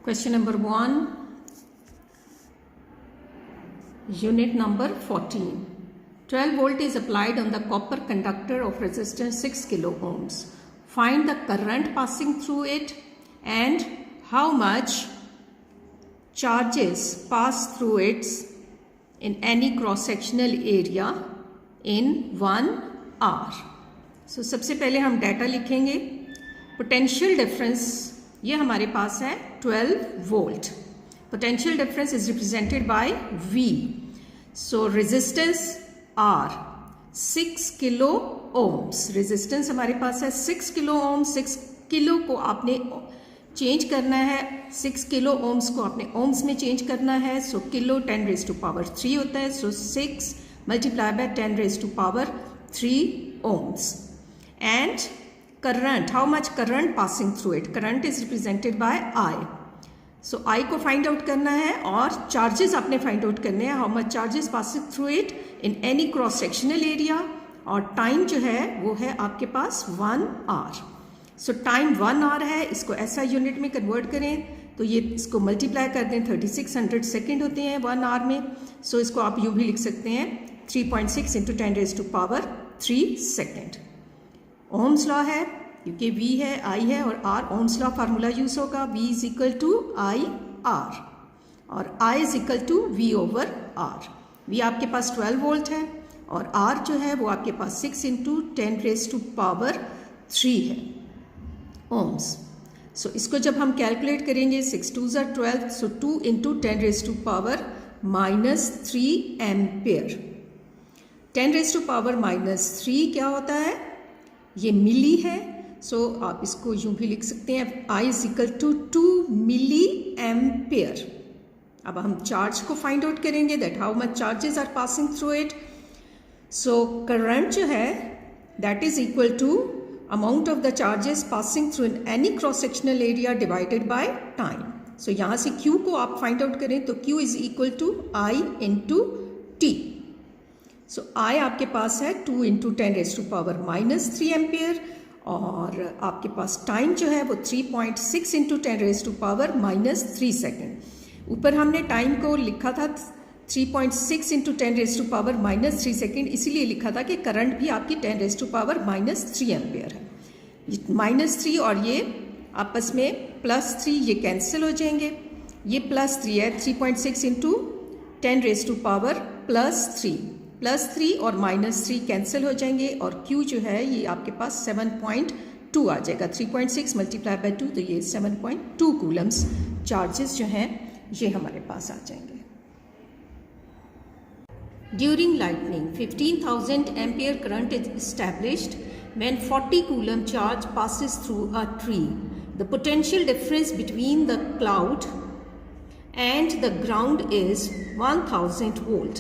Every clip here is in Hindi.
Question number 1, unit number 14. 12 volt is applied on the copper conductor of resistance 6 kilo ohms. Find the current passing through it and how much charges pass through it in any cross-sectional area in 1 hour. So सबसे पहले हम डाटा लिखेंगे. पोटेंशियल डिफरेंस ये हमारे पास है 12 volt. Potential difference is represented by V. So resistance R 6 kilo ohms. Resistance हमारे पास है 6 किलो ओम. 6 किलो को आपने चेंज करना है, 6 किलो ओम्स को आपने ओम्स में चेंज करना है. So kilo 10 raise to power 3 होता है. So 6 multiply by 10 raise to power 3 ohms. And current, how much current passing through it? Current is represented by I. So I को find out करना है और charges आपने find out करने हैं. How much charges passing through it in any cross sectional area. और time जो है वो है आपके पास 1 hour. So time 1 hour है. इसको ऐसा यूनिट में कन्वर्ट करें तो ये इसको मल्टीप्लाई कर दें. 3600 सेकेंड होते हैं 1 hour में. So इसको आप यूँ भी लिख सकते हैं 3.6 into 10 raise to power 3 second. Ohm's law है क्योंकि V है, I है और R. Ohm's law formula use होगा. V is equal to I R और I is equal to V over R. V आपके पास 12 वोल्ट है और R जो है वो आपके पास 6 इंटू 10 रेज टू पावर 3 है ओम्स. सो इसको जब हम कैलकुलेट करेंगे 6 2 ज़ा 12. So 2 into 10 raise to power -3 ampere. 10 raise to power -3 क्या होता है? ये मिली है. सो आप इसको यूं भी लिख सकते हैं I is equal to 2 milliampere. अब हम चार्ज को फाइंड आउट करेंगे that how much charges are passing through it. So current जो है that is equal to amount of the charges passing through in any cross sectional area divided by time. So यहाँ से Q को आप फाइंड आउट करें तो Q is equal to I into T. So I आपके पास है 2 into 10 raise to power -3 ampere और आपके पास टाइम जो है वो 3.6 into 10 raise to power -3 second. ऊपर हमने टाइम को लिखा था 3.6 into 10 raise to power -3 second, इसीलिए लिखा था कि करंट भी आपकी 10 रेज टू पावर -3 एम्पियर है. -3 और ये आपस में +3 ये कैंसिल हो जाएंगे. ये +3 है. 3.6 इंटू 10 रेज टू पावर +3 और -3 कैंसिल हो जाएंगे और Q जो है ये आपके पास 7.2 आ जाएगा. 3.6 मल्टीप्लाई बाय 2 तो ये 7.2 कूलम्स चार्जेस जो हैं ये हमारे पास आ जाएंगे. During lightning 15,000 ampere current is established when 40 coulomb charge passes through a tree. The potential difference between the cloud and the ground is 1000 volt.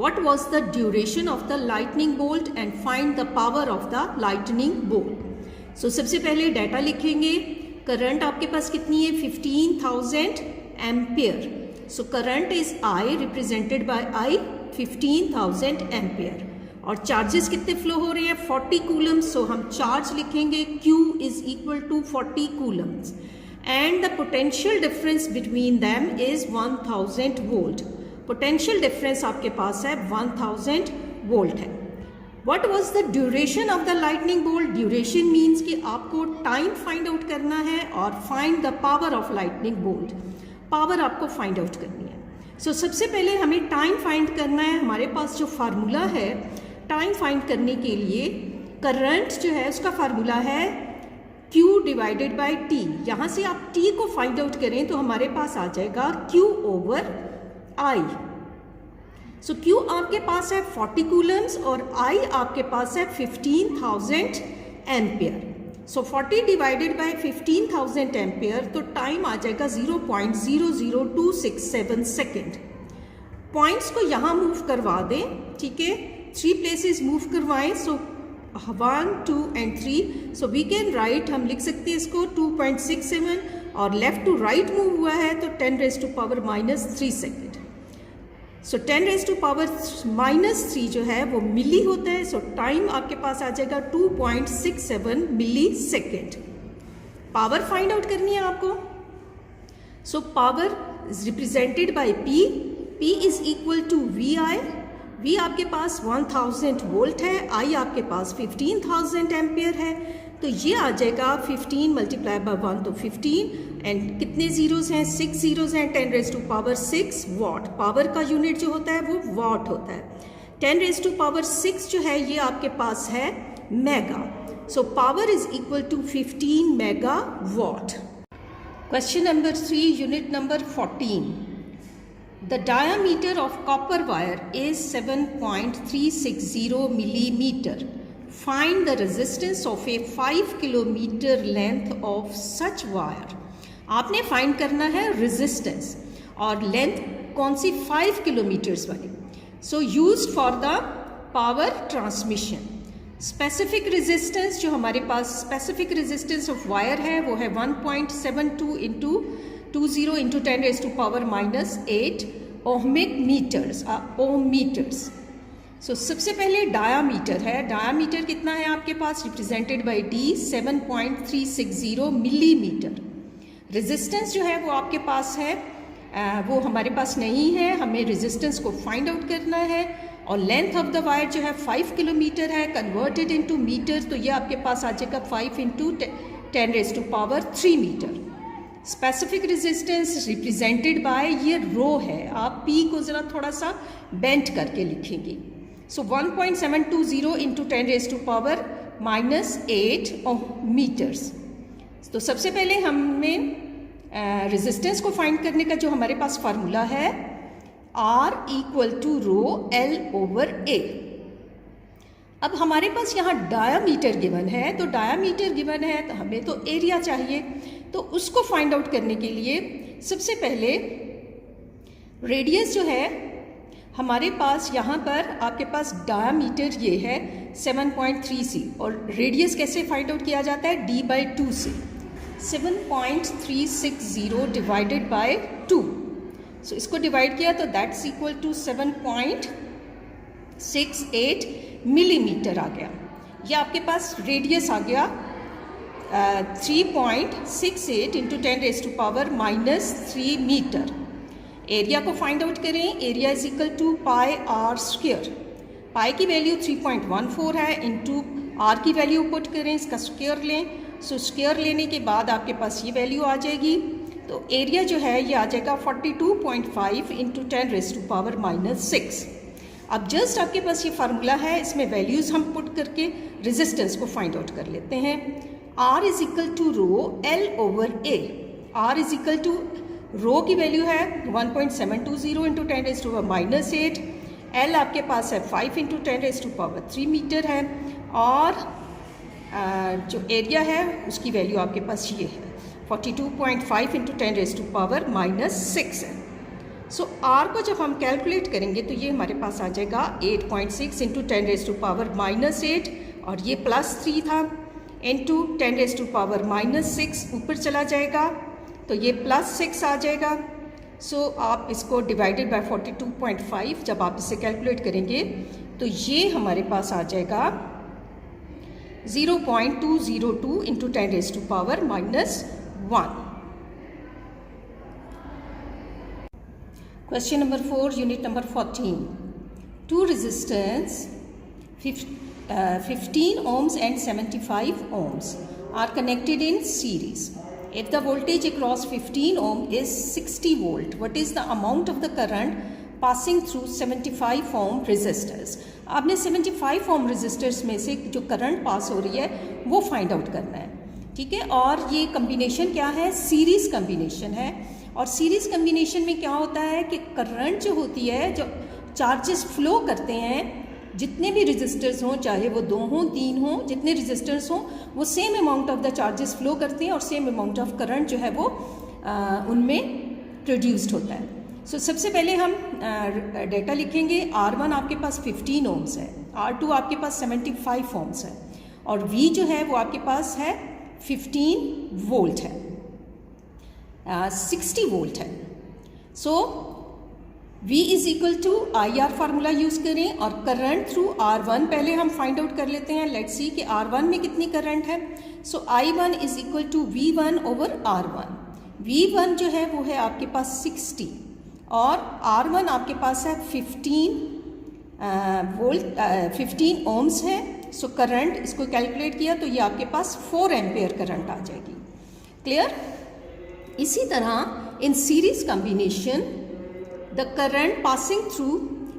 What was the duration of the lightning bolt and find the power of the lightning bolt. So सबसे पहले डाटा लिखेंगे. करंट आपके पास कितनी है? 15,000 ampere. So current is I represented by I 15,000 ampere और चार्जेस कितने फ्लो हो रहे हैं? 40 कूलम्स. सो हम चार्ज लिखेंगे Q is equal to 40 coulombs and the potential difference between them is 1000 volt. Potential difference आपके पास है 1000 वोल्ट है. What was the duration of the lightning bolt? Duration means कि आपको टाइम फाइंड आउट करना है और find the power of lightning bolt. Power आपको फाइंड आउट करनी है. सो सबसे पहले हमें टाइम फाइंड करना है. हमारे पास जो फार्मूला है टाइम फाइंड करने के लिए करंट जो है उसका फार्मूला है Q डिवाइडेड बाय T. यहाँ से आप T को फाइंड आउट करें तो हमारे पास आ जाएगा Q over I. So Q आपके पास है 40 कूलम्स और I आपके पास है 15,000 ampere. So 40 divided by 15,000 ampere तो टाइम आ जाएगा 0.00267 सेकेंड. पॉइंट्स को यहाँ मूव करवा दें. ठीक है, 3 प्लेसेस मूव करवाएं. So 1 2 and 3. So we can write, हम लिख सकते हैं इसको 2.67 और लेफ्ट टू राइट मूव हुआ है तो 10 raise to power -3 second. So 10 raise to power -3 जो है वो मिली होता है. सो टाइम आपके पास आ जाएगा 2.67 मिली सेकेंड. पावर फाइंड आउट करनी है आपको. So power is represented by P. P is equal to VI. V आपके पास 1000 वोल्ट है, I आपके पास 15000 एम्पियर है, तो ये आ जाएगा 15 मल्टीप्लाई बाय 1 तो 15 एंड कितने जीरोस हैं, 6 जीरोस हैं, 10 raise to power 6 watt. Power का यूनिट जो होता है वो वॉट होता है. 10 रेज़ टू पावर 6 जो है ये आपके पास है mega. So power is equal to 15 mega watt. Question number 3, unit number 14. The diameter of copper wire is 7.360 millimeter. Find the resistance of a 5 kilometer length of such wire. आपने फाइंड करना है रेजिस्टेंस और लेंथ कौन सी, 5 किलोमीटर्स वाली. So used for the power transmission. Specific resistance जो हमारे पास स्पेसिफिक रेजिस्टेंस ऑफ वायर है वो है 1.72 into 20 into 10 raise to power -8 ohmic metres, ohm metres. So सबसे पहले डायामीटर है. डायामीटर कितना है आपके पास, represented by D, 7.360 millimetre. Resistance जो है वो आपके पास है, वो हमारे पास नहीं है, हमें रेजिस्टेंस को फाइंड आउट करना है. और लेंथ ऑफ द वायर जो है 5 किलोमीटर है, कन्वर्टेड इनटू मीटर, तो ये आपके पास आ जाएगा 5 into 10 raise to power 3 metre. Specific resistance represented by, ये रो है, आप P को ज़रा थोड़ा सा बेंट करके लिखेंगे. So 1.720 into 10 raise to power -8 metres. तो सबसे पहले हमें रेजिस्टेंस को फाइंड करने का जो हमारे पास फार्मूला है R equal to rho L over A. अब हमारे पास यहाँ डायामीटर गिवन है, तो डायामीटर गिवन है तो हमें तो एरिया चाहिए, तो उसको फाइंड आउट करने के लिए सबसे पहले रेडियस जो है हमारे पास, यहाँ पर आपके पास डायामीटर ये है 7.3 और रेडियस कैसे फाइंड आउट किया जाता है, D/2 से. 7.360 डिवाइडेड बाय 2. सो इसको डिवाइड किया तो दैट्स इक्वल टू 7.68 मिलीमीटर आ गया. ये आपके पास रेडियस आ गया 3.68 into 10 raise to power -3 metre. Area को फाइंड आउट करें. Area is equal to pi r square. Pi की वैल्यू 3.14 है, इंटू आर की वैल्यू पुट करें, इसका स्क्वायर लें. सो स्क्वायर लेने के बाद आपके पास ये वैल्यू आ जाएगी. तो एरिया जो है ये आ जाएगा 42.5 इंटू 10 रेज़ टू पावर -6. अब जस्ट आपके पास ये फार्मूला है, इसमें वैल्यूज़ हम पुट करके रेजिस्टेंस को फाइंड आउट कर लेते हैं. R is equal to rho L over A. R is equal to rho की वैल्यू है 1.720 into 10 raise to power -8. L आपके पास है 5 into 10 raise to power 3 metre है, और जो एरिया है उसकी वैल्यू आपके पास ये है 42.5 इंटू 10 रेज़ टू पावर -6 है. सो R को जब हम कैलकुलेट करेंगे तो ये हमारे पास आ जाएगा 8.6 इंटू 10 रेज़ टू पावर -8, और ये +3 था, इंटू 10 रेज़ टू पावर -6 ऊपर चला जाएगा तो ये +6 आ जाएगा. सो आप इसको डिवाइडेड बाय 42.5 जब आप इसे कैलकुलेट करेंगे तो ये हमारे पास आ जाएगा 0.202 into 10 raise to power -1. Question number 4, unit number 14. Two resistors 15 ohms and 75 ohms are connected in series. If the voltage across 15 ohm is 60 volt, what is the amount of the current passing through 75 ohm resistors? आपने 75 ohm resistors में से जो करंट पास हो रही है वो फाइंड आउट करना है, ठीक है. और ये कम्बिनेशन क्या है, सीरीज कम्बिनेशन है. और सीरीज कम्बिनेशन में क्या होता है कि करंट जो होती है, जो चार्जेस फ्लो करते हैं, जितने भी रेजिस्टर्स हों, चाहे वो 2 हों 3 हों, जितने रेजिस्टर्स हों वो same amount of the charges flow करते हैं और सेम अमाउंट ऑफ करंट जो है वो उनमें प्रोड्यूस्ड होता है. सो सबसे पहले हम डेटा लिखेंगे. R1 आपके पास 15 ओम्स है, R2 आपके पास 75 ओम्स है, और V जो है वो आपके पास है 15 वोल्ट है, 60 वोल्ट है. So V is equal to IR formula use करें, और करंट थ्रू R1 पहले हम फाइंड आउट कर लेते हैं. लेट्स सी कि R1 में कितनी करंट है. So I1 is equal to V1 over R1. V1 जो है वो है आपके पास 60 और R1 आपके पास है 15 ओम्स है। सो करंट इसको कैलकुलेट किया तो ये आपके पास 4 एम्पेयर करंट आ जाएगी। क्लियर? इसी तरह in series combination the current passing through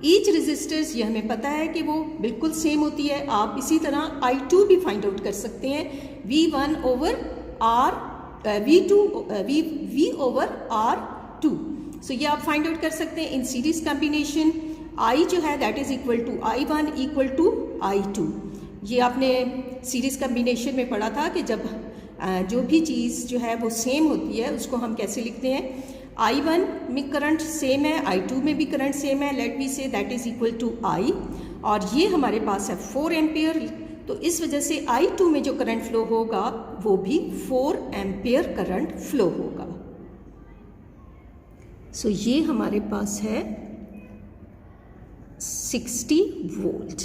each resistors, ये हमें पता है कि वो बिल्कुल सेम होती है। आप इसी तरह I2 भी फाइंड आउट कर सकते हैं, V1 over R V over R2। सो ये आप फाइंड आउट कर सकते हैं इन सीरीज कॉम्बिनेशन। I जो है that is equal to I1 equal to I2। ये आपने सीरीज कॉम्बिनेशन में पढ़ा था कि जब जो भी चीज़ जो है वो सेम होती है उसको हम कैसे लिखते हैं। I1 में करंट सेम है, I2 में भी करंट सेम है, let me say that is equal to I, और ये हमारे पास है 4 एम्पियर। तो इस वजह से I2 में जो करंट फ्लो होगा वो भी 4 एम्पियर करंट फ्लो होगा। सो ये हमारे पास है 60 वोल्ट।